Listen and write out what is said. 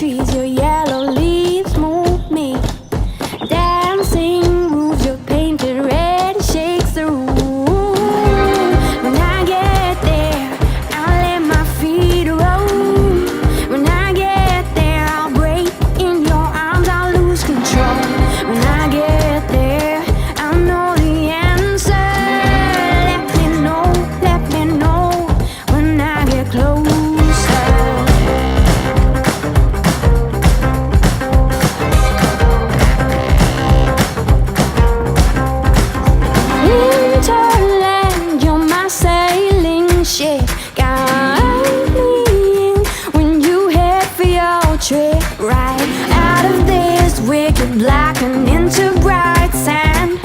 trees, your yellow leaves move me. Dancing moves your painted red shakes the room. When I get there, I'll let my feet roll. When I get there, I'll break in your arms, I'll lose control. When I get there, I'll know the answer. Let me know when I get closer. Winterland, you're my sailing ship. Guide me in when you head for your trip. Right out of this wicked black and into bright sand.